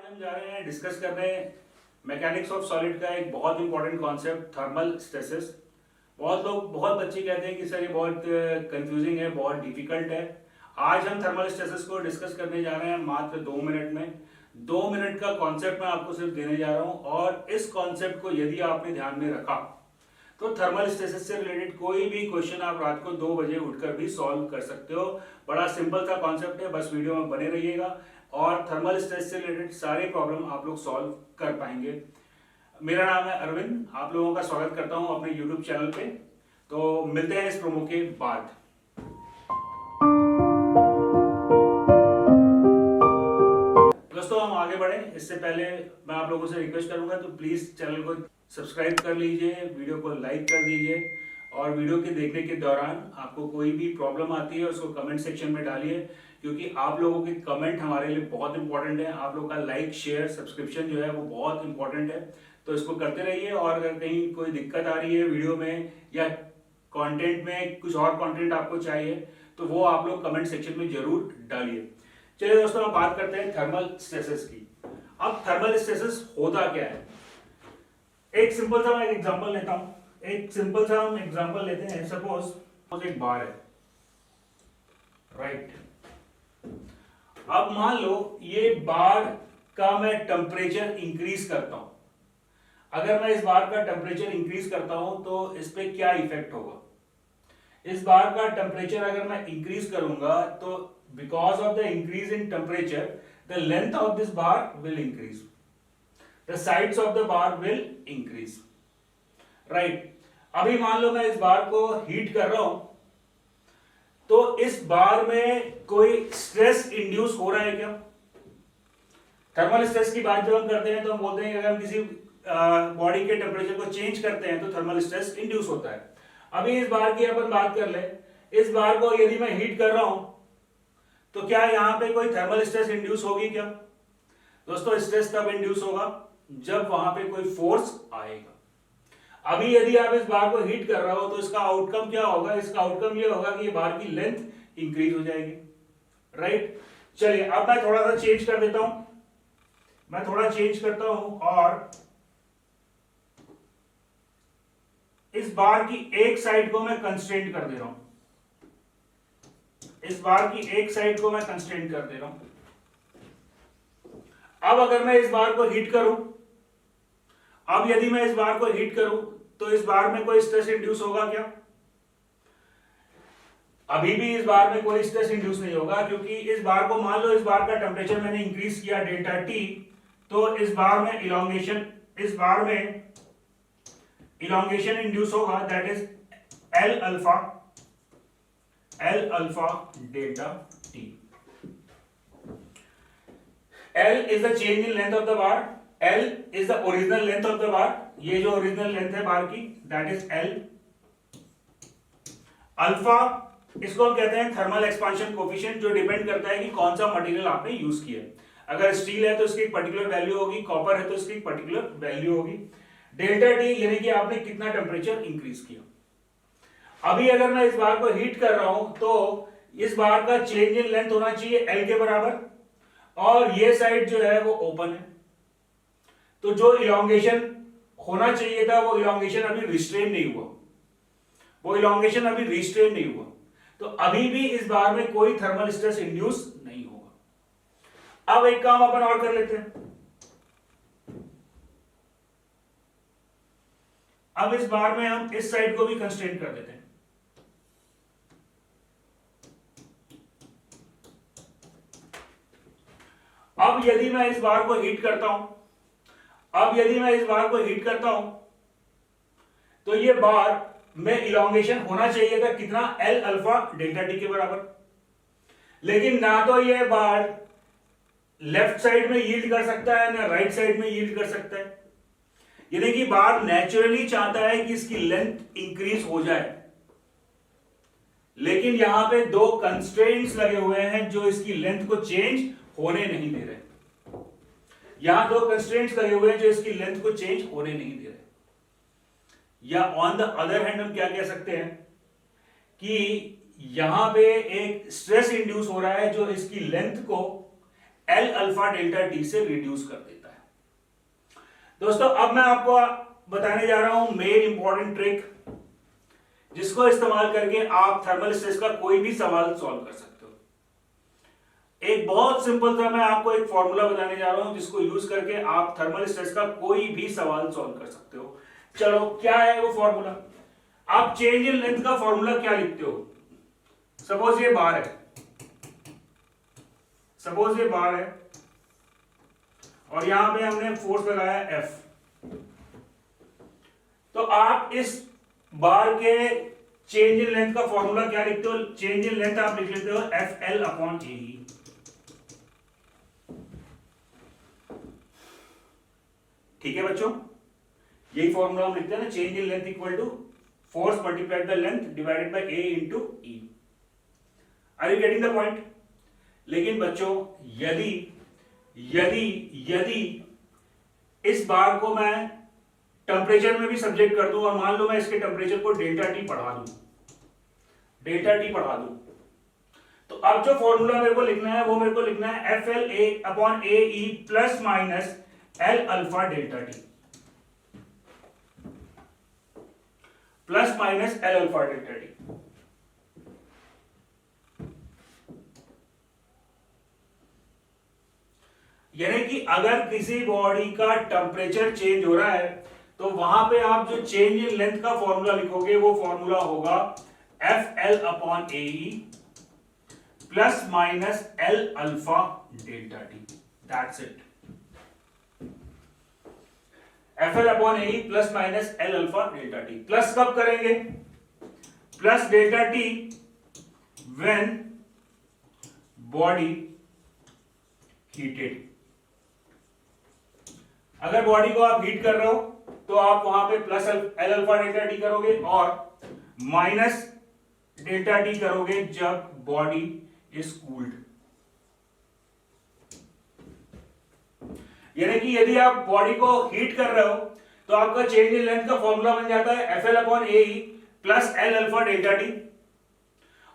हम जा रहे हैं डिस्कस करने मैकेनिक्स ऑफ सॉलिड का एक बहुत इंपॉर्टेंट कॉन्सेप्ट थर्मल स्ट्रेसेस। बहुत बच्चे कहते हैं कि सर ये बहुत कंफ्यूजिंग है, बहुत डिफिकल्ट है। आज हम थर्मल स्ट्रेसेस को डिस्कस करने जा रहे हैं मात्र 2 मिनट में। 2 मिनट का कॉन्सेप्ट मैं आपको सिर्फ देने जा रहा हूं और इस कॉन्सेप्ट को यदि आपने ध्यान में रखा तो थर्मल स्ट्रेसेस से रिलेटेड कोई भी क्वेश्चन आप रात को 2 बजे उठकर भी सॉल्व कर सकते हो। बड़ा सिंपल सा कॉन्सेप्ट है, बस वीडियो में बने रहिएगा और थर्मल स्ट्रेस से रिलेटेड सारे प्रॉब्लम आप लोग सॉल्व कर पाएंगे। मेरा नाम है अरविंद, आप लोगों का स्वागत करता हूं अपने यूट्यूब चैनल पे। तो मिलते हैं इस प्रोमो के बाद। दोस्तों हम आगे बढ़े इससे पहले मैं आप लोगों से रिक्वेस्ट करूंगा तो प्लीज चैनल को सब्सक्राइब कर लीजिए, वीडियो को लाइक कर दीजिए और वीडियो के देखने के दौरान आपको कोई भी प्रॉब्लम आती है उसको कमेंट सेक्शन में डालिए, क्योंकि आप लोगों के कमेंट हमारे लिए बहुत इंपॉर्टेंट है। आप लोगों का लाइक शेयर सब्सक्रिप्शन जो है वो बहुत इंपॉर्टेंट है, तो इसको करते रहिए। और अगर कहीं कोई दिक्कत आ रही है वीडियो में या कंटेंट में, कुछ और कंटेंट आपको चाहिए तो वो आप लोग कमेंट सेक्शन में जरूर डालिए। चलिए दोस्तों हम बात करते हैं थर्मल स्ट्रेसेस की। अब थर्मल स्ट्रेसेस होता क्या है, एक सिंपल सा मैं एक एग्जांपल लेता हूं। एक सिंपल सा हम एग्जांपल लेते हैं। सपोज एक बार है, राइट। अब मान लो ये बार का मैं टेम्परेचर इंक्रीज करता हूं। अगर मैं इस बार का टेम्परेचर इंक्रीज करता हूं तो इस पे क्या इफेक्ट होगा। इस बार का टेम्परेचर अगर मैं इंक्रीज करूंगा तो because of the increase in temperature the length of this bar will increase, the sides of the bar will increase, right। अभी मान लो मैं इस बार को हीट कर रहा हूं तो इस बार में कोई स्ट्रेस इंड्यूस हो रहा है क्या। थर्मल स्ट्रेस की बात जब हम करते हैं तो हम बोलते हैं कि अगर हम किसी बॉडी के टेम्परेचर को चेंज करते हैं तो थर्मल स्ट्रेस इंड्यूस होता है। अभी इस बार की अपन बात कर ले, इस बार को यदि मैं हीट कर रहा हूं तो क्या यहां पे कोई थर्मल स्ट्रेस इंड्यूस होगी क्या। दोस्तों स्ट्रेस तब इंड्यूस होगा जब वहां पे कोई फोर्स आएगा। अभी यदि आप इस बार को हीट कर रहे हो तो इसका आउटकम क्या होगा, इसका आउटकम ये होगा कि ये बार की लेंथ इंक्रीज हो जाएगी, राइट। चलिए अब मैं थोड़ा सा चेंज कर देता हूं, मैं थोड़ा चेंज करता हूं और इस बार की एक साइड को मैं कंस्ट्रेंट कर दे रहा हूं। इस बार की एक साइड को मैं कंस्ट्रेंट कर दे रहा हूं। अब अगर मैं इस बार को हीट करूं, अब यदि मैं इस बार को हीट करूं तो इस बार में कोई स्ट्रेस इंड्यूस होगा क्या। अभी भी इस बार में कोई स्ट्रेस इंड्यूस नहीं होगा, क्योंकि इस बार को मान लो इस बार का टेम्परेचर मैंने इंक्रीज किया डेल्टा टी, तो इस बार में इलोंगेशन, इस बार में इलोंगेशन इंड्यूस होगा, that is L alpha delta T. L is the change in length of the bar, L is the original length of the bar, ये जो ओरिजिनल लेंथ है बार की that is L। अल्फा इसको हम कहते हैं thermal expansion coefficient, जो depend करता है कि कौन सा मटेरियल आपने यूज किया। अगर स्टील है तो इसकी एक पर्टिकुलर वैल्यू होगी, कॉपर है तो इसकी एक पर्टिकुलर वैल्यू होगी। डेल्टा टी यानी कि आपने कितना टेम्परेचर इंक्रीज किया। अभी अगर मैं इस बार को हीट कर रहा हूं तो इस बार का चेंज इन लेंथ होना चाहिए L के बराबर, और ये साइड जो है वो ओपन है, तो जो इलोंगेशन होना चाहिए था वो इलोंगेशन अभी रिस्ट्रेन नहीं हुआ, वो इलोंगेशन अभी रिस्ट्रेन नहीं हुआ, तो अभी भी इस बार में कोई थर्मल स्ट्रेस इंड्यूस नहीं होगा। अब एक काम अपन और कर लेते हैं। अब इस बार में हम इस साइड को भी कंस्ट्रेंट कर देते हैं। अब यदि मैं इस बार को हीट करता हूं, अब यदि मैं इस बार को हीट करता हूं तो ये बार में इलोंगेशन होना चाहिए था कितना, एल अल्फा डेल्टा टी के बराबर। लेकिन ना तो ये बार लेफ्ट साइड में यील्ड कर सकता है ना राइट साइड में यील्ड कर सकता है, यानी कि बार नेचुरली चाहता है कि इसकी लेंथ इंक्रीज हो जाए, लेकिन यहां पे दो कंस्ट्रेंट्स लगे हुए हैं जो इसकी लेंथ को चेंज होने नहीं दे रहे। यहां दो कंस्ट्रेंट्स लगे हुए हैं जो इसकी लेंथ को चेंज होने नहीं दे रहे। या ऑन द अदर हैंड हम क्या कह सकते हैं कि यहां पे एक स्ट्रेस इंड्यूस हो रहा है जो इसकी लेंथ को एल अल्फा डेल्टा टी से रिड्यूस कर देता है। दोस्तों अब मैं आपको बताने जा रहा हूं मेन इंपॉर्टेंट ट्रिक, जिसको इस्तेमाल करके आप थर्मल स्ट्रेस का कोई भी सवाल सॉल्व कर सकते हो। एक बहुत सिंपल सा मैं आपको एक फॉर्मूला बताने जा रहा हूं, जिसको यूज करके आप थर्मल स्ट्रेस का कोई भी सवाल सॉल्व कर सकते हो। चलो क्या है वो फॉर्मूला? आप चेंज इन लेंथ का फॉर्मूला क्या लिखते हो? सपोज ये बार है, सपोज ये बार है और यहां पे हमने फोर्स लगाया F, तो आप इस बार के चेंज इन लेंथ का फॉर्मूला क्या लिखते हो? चेंज इन लेंथ आप लिख लेते हो FL अपॉन AE। ठीक है बच्चों, यही फॉर्मूला हम लिखते हैं ना, change in length equal to force multiplied by length divided by A into E। Are you getting the point? लेकिन बच्चों यदि यदि यदि इस बार को मैं टेम्परेचर में भी सब्जेक्ट कर दूं और मान लो मैं इसके टेम्परेचर को डेल्टा टी बढ़ा दूं, तो अब जो फॉर्मूला मेरे को लिखना है वो मेरे को लिखना है FL A upon AE plus minus L alpha delta T, plus minus L alpha delta T. यानी कि अगर किसी बॉडी का टेम्परेचर चेंज हो रहा है तो वहां पे आप जो चेंज इन लेंथ का फॉर्मूला लिखोगे वो फॉर्मूला होगा FL upon AE plus minus L alpha delta T. That's it. FL upon AE plus minus L alpha delta T. Plus कब करेंगे? Plus delta T when body heated. अगर body को आप heat कर रहे हो तो आप वहां पे plus L alpha delta T करोगे और माइनस डेल्टा टी करोगे जब बॉडी इज कूल्ड। यानी कि यदि आप बॉडी को हीट कर रहे हो तो आपका चेंज इन लेंथ का फॉर्मूला बन जाता है FL upon AE plus L alpha delta T,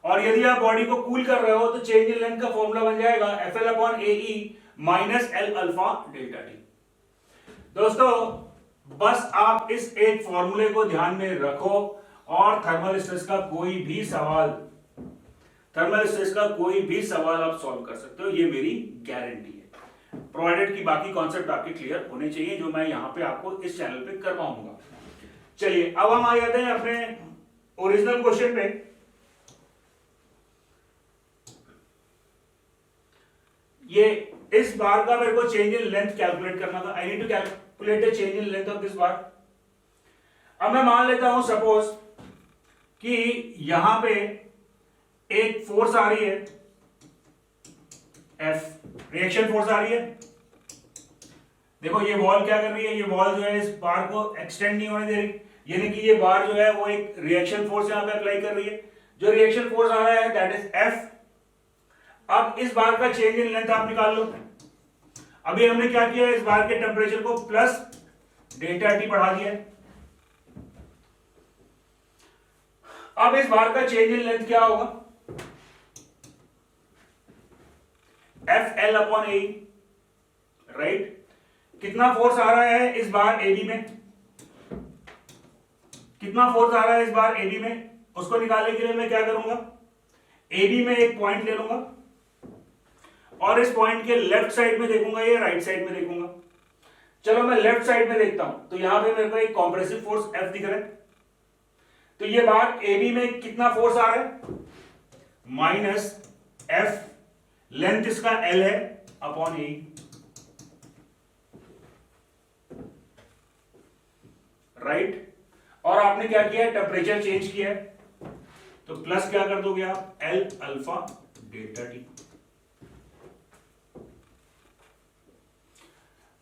और यदि आप बॉडी को कूल कर रहे हो तो चेंज इन लेंथ का फॉर्मूला बन जाएगा FL upon AE minus L alpha delta T. दोस्तों बस आप इस एक फॉर्मूले को ध्यान में रखो और थर्मल स्ट्रेस का कोई भी सवाल आप सॉल्व कर सकते हो, ये मेरी गारंटी है, प्रोवाइडेड कि बाकी कॉन्सेप्ट आपके क्लियर होने चाहिए जो मैं यहां पे आपको इस चैनल पे कर पाऊंगा। चलिए अब हम आ जाते हैं अपने ओरिजिनल क्वेश्चन पे। ये इस बार का मेरे को चेंज इन लेंथ कैलकुलेट करना था। I need to calculate the change in length of this bar. अब मैं मान लेता हूं सपोज कि यहां पे एक फोर्स आ रही है F, रिएक्शन फोर्स आ रही है। देखो ये बॉल क्या कर रही है, ये बॉल जो है इस बार को एक्सटेंड नहीं होने दे रही, यानी कि ये बार जो है वो एक रिएक्शन फोर्स यहां पे अप्लाई कर रही है। जो रिएक्शन फोर्स आ रहा है दैट इज F। अब इस बार का चेंज इन लेंथ आप निकाल लो। अभी हमने क्या किया, इस बार के टेम्परेचर को प्लस डेल्टा टी बढ़ा दिया। अब इस बार का चेंज इन लेंथ क्या होगा? FL upon AE, right. कितना फोर्स आ रहा है इस बार AB में, कितना फोर्स आ रहा है इस बार AB में, उसको निकालने के लिए मैं क्या करूंगा, AB में एक पॉइंट ले लूंगा और इस पॉइंट के लेफ्ट साइड में देखूंगा या राइट साइड में देखूंगा। चलो मैं लेफ्ट साइड में देखता हूं तो यहां पे मेरे को एक कॉम्प्रेसिव फोर्स F दिख रहा है। तो ये बार AB में कितना फोर्स आ रहा है? माइनस F, लेंथ इसका L है अपॉन AE, राइट। और आपने क्या किया है, टेम्परेचर चेंज किया है, तो प्लस क्या कर दोगे आप, L alpha delta T.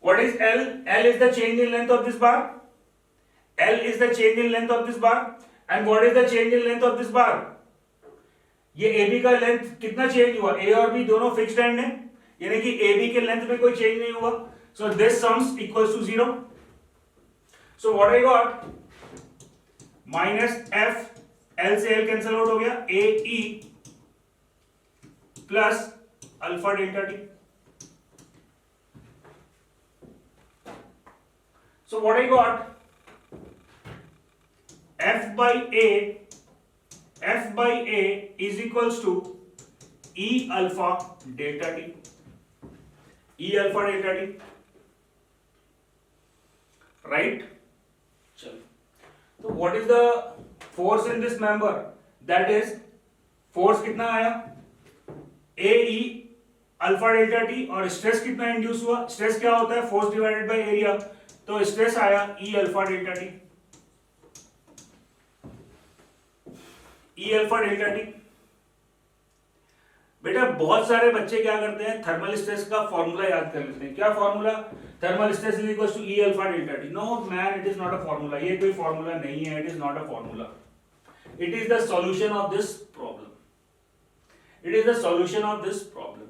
What is L? L is the change in length of this bar. L is the change in length of this bar. And what is the change in length of this bar? ये AB का length कितना change हुआ? A और B दोनों fixed and है, यानी कि AB के लेंथ में कोई चेंज नहीं हुआ। So this sums equals to 0. So what I got? Minus F, L से L कैंसिल आउट हो गया, AE plus alpha delta T. So what I got, F by A is equals to E alpha delta T. E alpha delta T, right? चलो, तो what is the force in this member? That is, force कितना आया? A E alpha delta T, और stress कितना induce हुआ? Stress क्या होता है? फोर्स डिवाइडेड बाय एरिया, तो स्ट्रेस आया E alpha delta T, E alpha delta T. बेटा बहुत सारे बच्चे क्या करते हैं, थर्मल स्ट्रेस का फॉर्मूला याद कर लेते हैं। क्या formula? Thermal stress is equal to E alpha delta T. No man, it is not a formula. ये कोई फॉर्मूला नहीं है, it is not a formula, it is the solution of this problem, it is the solution of this problem.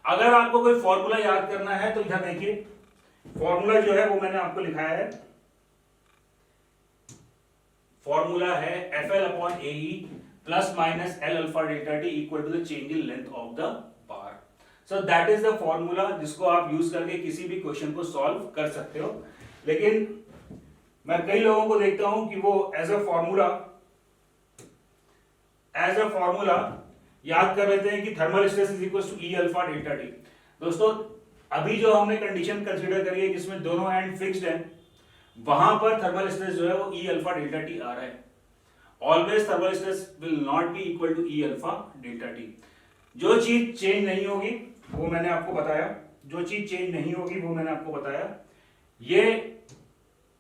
अगर आपको कोई formula याद करना है तो यहां देखिए, फॉर्मूला जो है वो मैंने आपको लिखाया है, फॉर्मूला है FL upon AE plus minus L alpha delta T equal to the change in length of the bar. So that is the formula जिसको आप यूज करके किसी भी क्वेश्चन को सॉल्व कर सकते हो। लेकिन मैं कई लोगों को देखता हूं कि वो एज अ फॉर्मूला याद कर लेते हैं कि thermal stress is equal to E alpha delta T. दोस्तों अभी जो हमने कंडीशन कंसीडर करी है जिसमें दोनों एंड फिक्स्ड है, वहां पर थर्मल स्ट्रेस जो है वो E अल्फा डेल्टा टी आ रहा है। Always thermal stress will not be equal to E alpha delta T. जो चीज चेंज नहीं होगी वो मैंने आपको बताया, जो चीज चेंज नहीं होगी वो मैंने आपको बताया। ये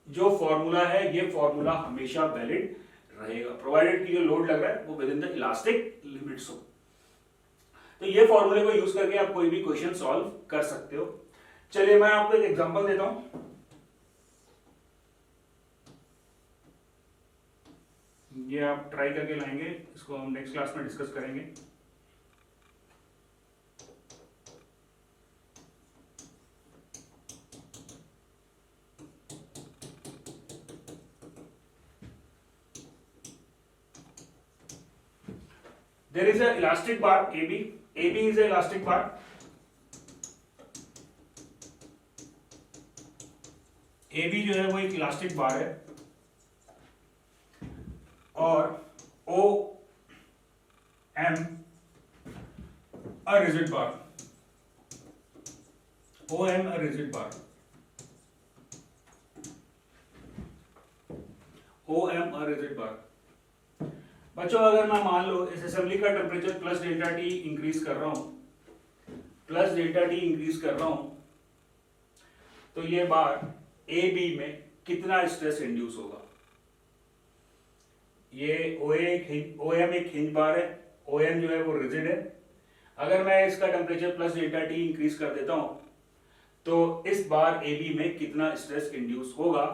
जो फॉर्मूला है ये फॉर्मूला हमेशा वैलिड रहेगा, प्रोवाइडेड कि जो लोड लग रहा है वो with in the elastic limits हो। तो ये फॉर्मूले को यूज करके आप कोई भी क्वेश्चन सॉल्व कर सकते हो। चलिए मैं आपको एक एग्जांपल देता हूं, ये आप ट्राई करके लाएंगे, इसको हम नेक्स्ट क्लास में डिस्कस करेंगे। There is an elastic bar AB. AB is an elastic bar. AB जो है वो एक इलास्टिक बार है और OM a rigid bar. OM a rigid bar. OM a rigid bar. बच्चों अगर मैं मान लो इस असेंबली का temperature plus delta T increase कर रहा हूं, प्लस डेल्टा टी इंक्रीज कर रहा हूं, तो ये बार ए बी में कितना स्ट्रेस इंड्यूस होगा? ये OM एक हिंज बार है, OM जो है वो रिजिड है। अगर मैं इसका temperature plus delta T increase कर देता हूं तो इस बार ए बी में कितना स्ट्रेस इंड्यूस होगा?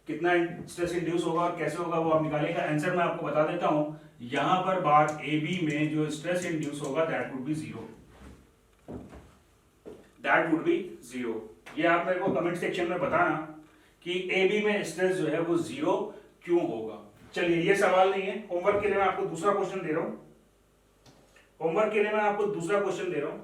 कितना स्ट्रेस इंड्यूस होगा और कैसे होगा वो आप निकालेंगे। आंसर मैं आपको बता देता हूं, यहां पर बार ए बी में जो स्ट्रेस इंड्यूस होगा that would B zero, that would B zero. ये आप मेरे को कमेंट सेक्शन में बताना कि ए बी में स्ट्रेस जो है वो जीरो क्यों होगा। चलिए ये सवाल नहीं है, होमवर्क के लिए मैं आपको दूसरा क्वेश्चन दे रहा हूं, होमवर्क के लिए मैं आपको दूसरा क्वेश्चन दे रहा हूं।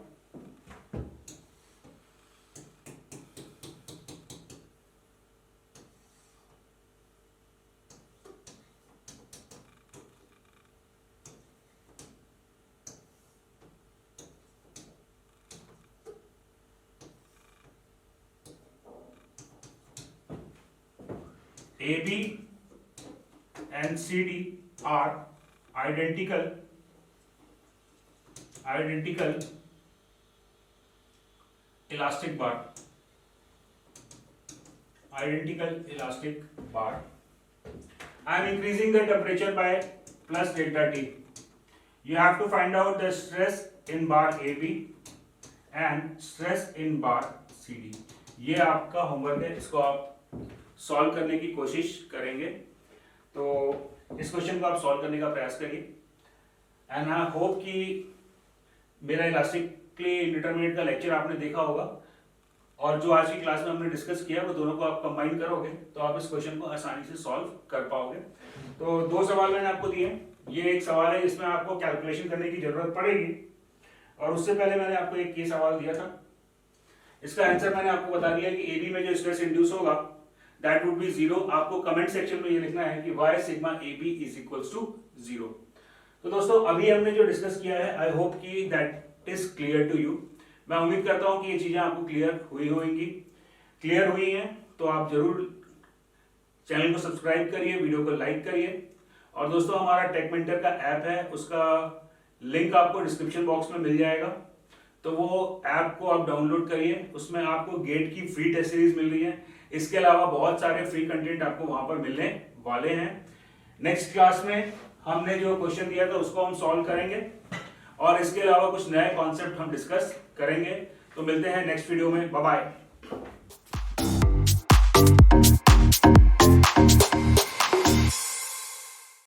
AB and CD are identical elastic bar, identical elastic bar. I am increasing the temperature by plus delta T. You have to find out the stress in bar AB and stress in bar CD. ये आपका homework है, इसको आप solve करने की कोशिश करेंगे। तो इस क्वेश्चन को आप सॉल्व करने का प्रयास करिए एंड आई होप कि मेरा इलास्टिकली इंडिटरमिनेट का लेक्चर आपने देखा होगा और जो आज की क्लास में हमने डिस्कस किया वो दोनों को आप कंबाइन करोगे तो आप इस क्वेश्चन को आसानी से सॉल्व कर पाओगे। तो दो सवाल मैंने आपको दिए, ये एक सवाल है जिसमें आपको कैलकुलेशन करने की जरूरत पड़ेगी और उससे पहले मैंने आपको एक ये सवाल दिया था, इसका आंसर मैंने आपको बता दिया कि AB में जो स्ट्रेस इंड्यूस होगा दैट वुड बी 0। आपको कमेंट सेक्शन में ये लिखना है कि why sigma A B is equals to 0। तो दोस्तों अभी हमने जो डिस्कस किया है, आई होप कि that is clear to you. मैं उम्मीद करता हूं कि ये चीजें आपको क्लियर हुई होंगी। क्लियर हुई हैं तो आप जरूर चैनल को सब्सक्राइब करिए, वीडियो को लाइक करिए। और दोस्तों हमारा टेक मेंटर का ऐप है, उसका लिंक आपको डिस्क्रिप्शन बॉक्स में मिल जाएगा, तो वो ऐप को आप डाउनलोड करिए। उसमें आपको गेट की फ्री टेस्ट सीरीज मिल रही है, इसके अलावा बहुत सारे फ्री कंटेंट आपको वहां पर मिलने वाले हैं। नेक्स्ट क्लास में हमने जो क्वेश्चन दिया था उसको हम सॉल्व करेंगे और इसके अलावा कुछ नए कॉन्सेप्ट हम डिस्कस करेंगे। तो मिलते हैं नेक्स्ट वीडियो में, बाय बाय।